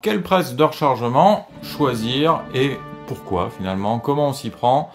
Quelle presse de rechargement choisir et pourquoi finalement? Comment on s'y prend?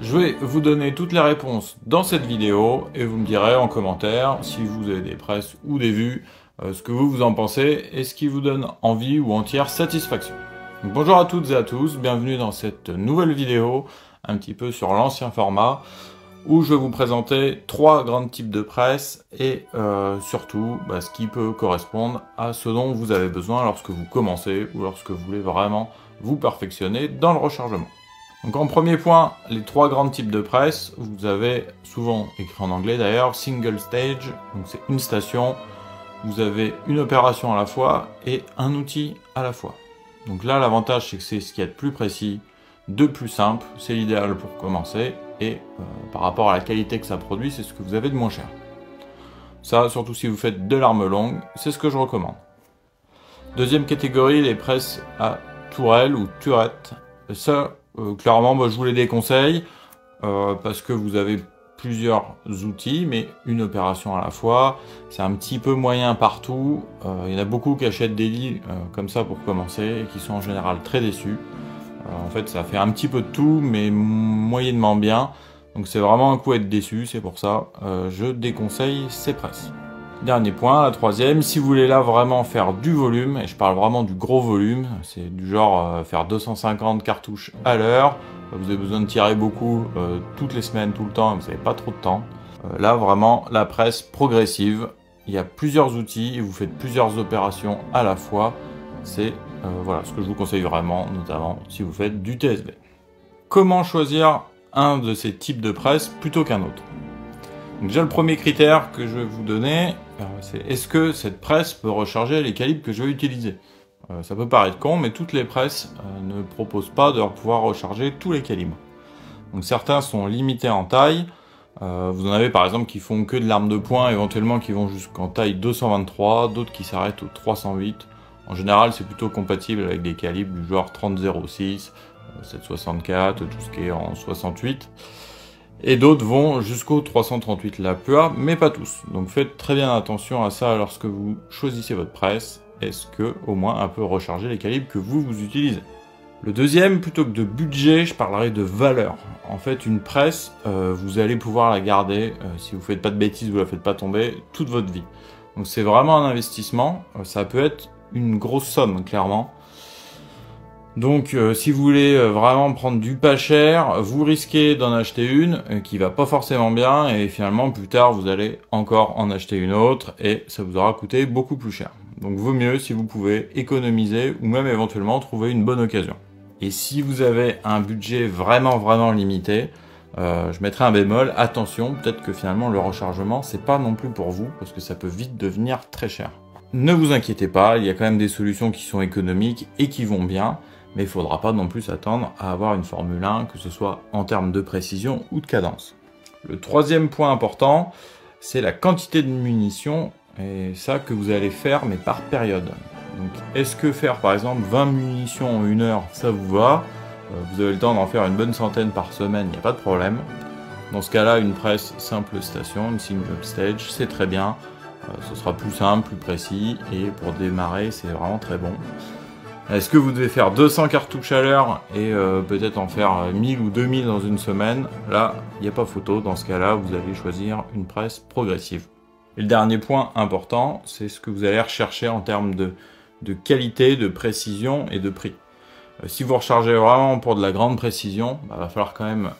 Je vais vous donner toutes les réponses dans cette vidéo et vous me direz en commentaire si vous avez des presses ou des vues, ce que vous en pensez et ce qui vous donne envie ou entière satisfaction. Donc, bonjour à toutes et à tous, bienvenue dans cette nouvelle vidéo, un petit peu sur l'ancien format, où je vais vous présenter trois grands types de presse et surtout ce qui peut correspondre à ce dont vous avez besoin lorsque vous commencez ou lorsque vous voulez vraiment vous perfectionner dans le rechargement. Donc en premier point, les trois grands types de presse, vous avez souvent écrit en anglais d'ailleurs, single stage, donc c'est une station, vous avez une opération à la fois et un outil à la fois. Donc là l'avantage c'est que c'est ce qu'il y a de plus précis, de plus simple, c'est l'idéal pour commencer et par rapport à la qualité que ça produit, c'est ce que vous avez de moins cher. Ça, surtout si vous faites de l'arme longue, c'est ce que je recommande. Deuxième catégorie, les presses à tourelle ou turette. Ça, clairement, je vous les déconseille parce que vous avez plusieurs outils, mais une opération à la fois. C'est un petit peu moyen partout. Il y en a beaucoup qui achètent des lits comme ça pour commencer et qui sont en général très déçus. En fait, ça fait un petit peu de tout, mais moyennement bien. Donc c'est vraiment un coup à être déçu, c'est pour ça je déconseille ces presses. Dernier point, la troisième, si vous voulez là vraiment faire du volume, et je parle vraiment du gros volume, c'est du genre faire 250 cartouches à l'heure, vous avez besoin de tirer beaucoup toutes les semaines, tout le temps, et vous n'avez pas trop de temps. Là vraiment, la presse progressive, il y a plusieurs outils, et vous faites plusieurs opérations à la fois, c'est voilà ce que je vous conseille vraiment, notamment si vous faites du TSB. Comment choisir un de ces types de presse plutôt qu'un autre? Donc déjà le premier critère que je vais vous donner, c'est est-ce que cette presse peut recharger les calibres que je vais utiliser? Ça peut paraître con, mais toutes les presses ne proposent pas de pouvoir recharger tous les calibres. Donc certains sont limités en taille. Vous en avez par exemple qui font que de l'arme de poing, éventuellement qui vont jusqu'en taille 223, d'autres qui s'arrêtent au 308. En général, c'est plutôt compatible avec des calibres du genre 30-06, 764, tout ce qui est en 68. Et d'autres vont jusqu'au 338 la plupart, mais pas tous. Donc faites très bien attention à ça lorsque vous choisissez votre presse. Est-ce que au moins un peu recharger les calibres que vous utilisez? Le deuxième, plutôt que de budget, je parlerai de valeur. En fait, une presse, vous allez pouvoir la garder, si vous faites pas de bêtises, vous la faites pas tomber, toute votre vie. Donc c'est vraiment un investissement, ça peut être une grosse somme, clairement. Donc si vous voulez vraiment prendre du pas cher, vous risquez d'en acheter une qui va pas forcément bien et finalement plus tard vous allez encore en acheter une autre et ça vous aura coûté beaucoup plus cher. Donc vaut mieux si vous pouvez économiser ou même éventuellement trouver une bonne occasion. Et si vous avez un budget vraiment limité, je mettrai un bémol, attention, peut-être que finalement le rechargement c'est pas non plus pour vous parce que ça peut vite devenir très cher. Ne vous inquiétez pas, il y a quand même des solutions qui sont économiques et qui vont bien, mais il ne faudra pas non plus s'attendre à avoir une Formule 1, que ce soit en termes de précision ou de cadence. Le troisième point important, c'est la quantité de munitions, et ça que vous allez faire, mais par période. Donc, est-ce que faire par exemple 20 munitions en 1 heure, ça vous va? Vous avez le temps d'en faire une bonne centaine par semaine, il n'y a pas de problème. Dans ce cas-là, une presse simple station, une single stage, c'est très bien. Ce sera plus simple, plus précis, et pour démarrer, c'est vraiment très bon. Est-ce que vous devez faire 200 cartouches à l'heure et peut-être en faire 1000 ou 2000 dans une semaine? Là, il n'y a pas photo. Dans ce cas-là, vous allez choisir une presse progressive. Et le dernier point important, c'est ce que vous allez rechercher en termes de qualité, de précision et de prix. Si vous rechargez vraiment pour de la grande précision, va falloir quand même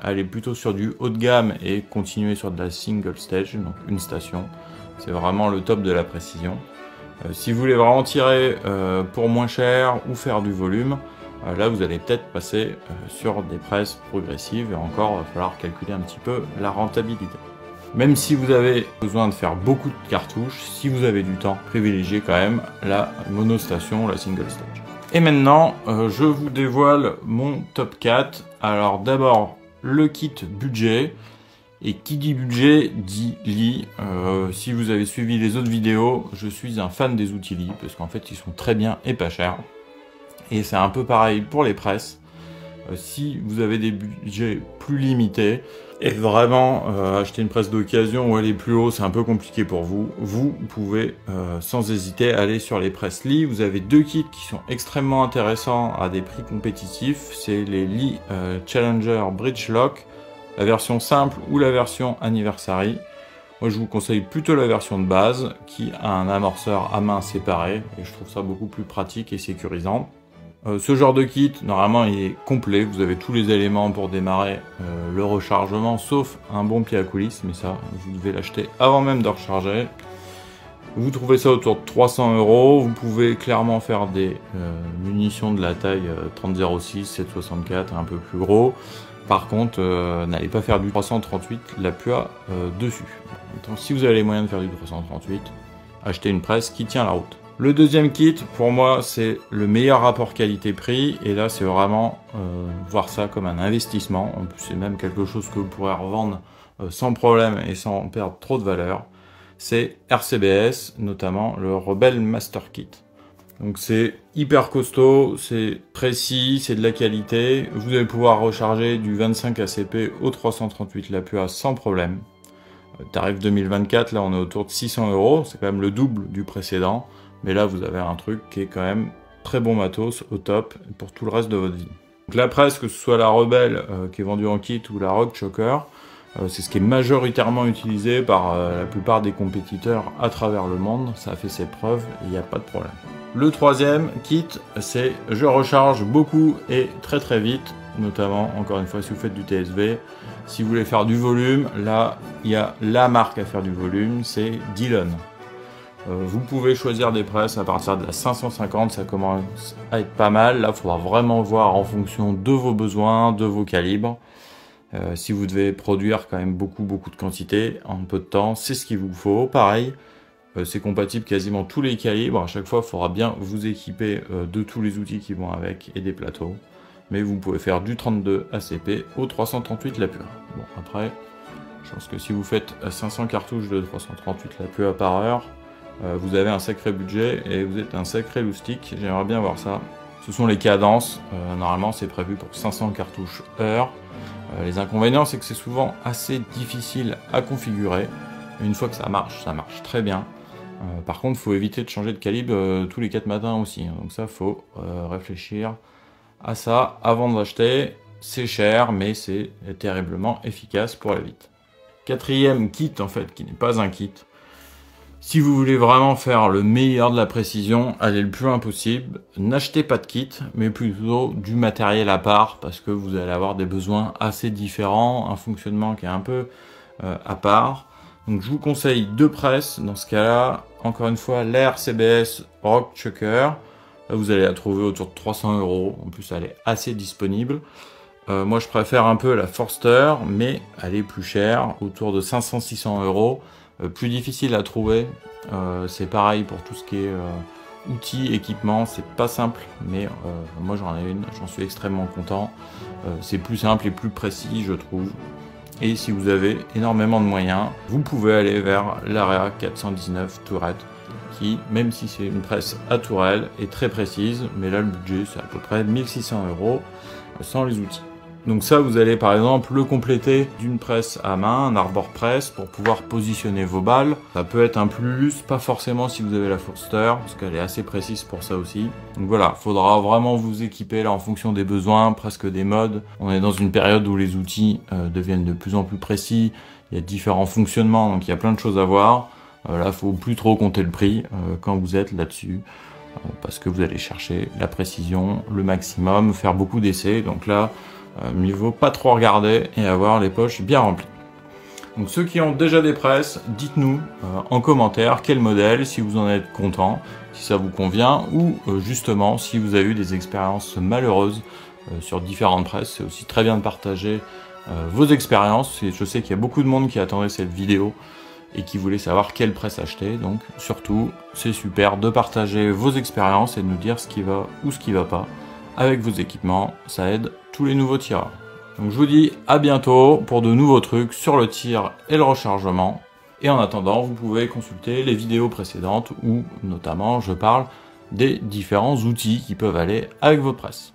aller plutôt sur du haut de gamme et continuer sur de la single stage, donc une station. C'est vraiment le top de la précision. Si vous voulez vraiment tirer pour moins cher ou faire du volume, là vous allez peut-être passer sur des presses progressives et encore il va falloir calculer un petit peu la rentabilité. Même si vous avez besoin de faire beaucoup de cartouches, si vous avez du temps, privilégiez quand même la monostation, la single stage. Et maintenant, je vous dévoile mon top 4. Alors d'abord, le kit budget. Et qui dit budget dit lit. Si vous avez suivi les autres vidéos, je suis un fan des outils lits parce qu'en fait ils sont très bien et pas chers. Et c'est un peu pareil pour les presses. Si vous avez des budgets plus limités, Et vraiment, acheter une presse d'occasion où elle est plus haut, c'est un peu compliqué pour vous. Vous pouvez sans hésiter aller sur les presses Lee. Vous avez deux kits qui sont extrêmement intéressants à des prix compétitifs. C'est les Lee Challenger Bridge Lock, la version simple ou la version Anniversary. Moi, je vous conseille plutôt la version de base qui a un amorceur à main séparé et je trouve ça beaucoup plus pratique et sécurisant. Ce genre de kit, normalement, il est complet. Vous avez tous les éléments pour démarrer le rechargement, sauf un bon pied à coulisses. Mais ça, vous devez l'acheter avant même de recharger. Vous trouvez ça autour de 300 €. Vous pouvez clairement faire des munitions de la taille 30-06, 7,64, un peu plus gros. Par contre, n'allez pas faire du 338 la PUA dessus. Donc, si vous avez les moyens de faire du 338, achetez une presse qui tient la route. Le deuxième kit, pour moi, c'est le meilleur rapport qualité-prix. Et là, c'est vraiment voir ça comme un investissement. En plus, c'est même quelque chose que vous pourrez revendre sans problème et sans perdre trop de valeur. C'est RCBS, notamment le Rebel Master Kit. Donc c'est hyper costaud, c'est précis, c'est de la qualité. Vous allez pouvoir recharger du 25 ACP au 338 la PUA sans problème. Tarif 2024, là on est autour de 600 €, c'est quand même le double du précédent. Mais là, vous avez un truc qui est quand même très bon matos, au top, pour tout le reste de votre vie. Donc la presse, que ce soit la Rebel qui est vendue en kit ou la Rock Choker, c'est ce qui est majoritairement utilisé par la plupart des compétiteurs à travers le monde. Ça a fait ses preuves et il n'y a pas de problème. Le troisième kit, c'est je recharge beaucoup et très très vite, notamment, encore une fois, si vous faites du TSV. Si vous voulez faire du volume, là, il y a la marque à faire du volume, c'est Dillon. Vous pouvez choisir des presses à partir de la 550, ça commence à être pas mal. Là, il faudra vraiment voir en fonction de vos besoins, de vos calibres. Si vous devez produire quand même beaucoup de quantité en peu de temps, c'est ce qu'il vous faut. Pareil, c'est compatible quasiment tous les calibres. À chaque fois, il faudra bien vous équiper de tous les outils qui vont avec et des plateaux. Mais vous pouvez faire du 32 ACP au 338 la PUA. Bon, après, je pense que si vous faites 500 cartouches de 338 la PUA par heure, vous avez un sacré budget et vous êtes un sacré loustic. J'aimerais bien voir ça. Ce sont les cadences. Normalement, c'est prévu pour 500 cartouches heure. Les inconvénients, c'est que c'est souvent assez difficile à configurer. Une fois que ça marche très bien. Par contre, il faut éviter de changer de calibre tous les 4 matins aussi. Donc ça, il faut réfléchir à ça avant de l'acheter. C'est cher, mais c'est terriblement efficace pour aller vite. Quatrième kit, en fait, qui n'est pas un kit. Si vous voulez vraiment faire le meilleur de la précision, allez le plus loin possible. N'achetez pas de kit, mais plutôt du matériel à part, parce que vous allez avoir des besoins assez différents, un fonctionnement qui est un peu à part. Donc je vous conseille deux presses, dans ce cas-là, encore une fois, la RCBS Rock Choker. Là, vous allez la trouver autour de 300 €, en plus elle est assez disponible. Moi je préfère un peu la Forster, mais elle est plus chère, autour de 500-600 €. Plus difficile à trouver, c'est pareil pour tout ce qui est outils, équipements, c'est pas simple, mais moi j'en ai une, j'en suis extrêmement content. C'est plus simple et plus précis, je trouve. Et si vous avez énormément de moyens, vous pouvez aller vers l'Area 419 Tourette, qui, même si c'est une presse à tourelle, est très précise, mais là le budget c'est à peu près 1600 € sans les outils. Donc ça, vous allez par exemple le compléter d'une presse à main, un arbor press, pour pouvoir positionner vos balles. Ça peut être un plus, pas forcément si vous avez la Forster, parce qu'elle est assez précise pour ça aussi. Donc voilà, faudra vraiment vous équiper là en fonction des besoins, presque des modes. On est dans une période où les outils deviennent de plus en plus précis, il y a différents fonctionnements, donc il y a plein de choses à voir. Là, faut plus trop compter le prix quand vous êtes là-dessus. Parce que vous allez chercher la précision, le maximum, faire beaucoup d'essais. Donc là, mieux vaut pas trop regarder et avoir les poches bien remplies. Donc ceux qui ont déjà des presses, dites-nous en commentaire quel modèle, si vous en êtes content, si ça vous convient, ou justement si vous avez eu des expériences malheureuses sur différentes presses. C'est aussi très bien de partager vos expériences. Je sais qu'il y a beaucoup de monde qui attendait cette vidéo et qui voulait savoir quelle presse acheter. Donc surtout, c'est super de partager vos expériences et de nous dire ce qui va ou ce qui va pas avec vos équipements. Ça aide tous les nouveaux tireurs. Donc je vous dis à bientôt pour de nouveaux trucs sur le tir et le rechargement. Et en attendant, vous pouvez consulter les vidéos précédentes où notamment je parle des différents outils qui peuvent aller avec votre presse.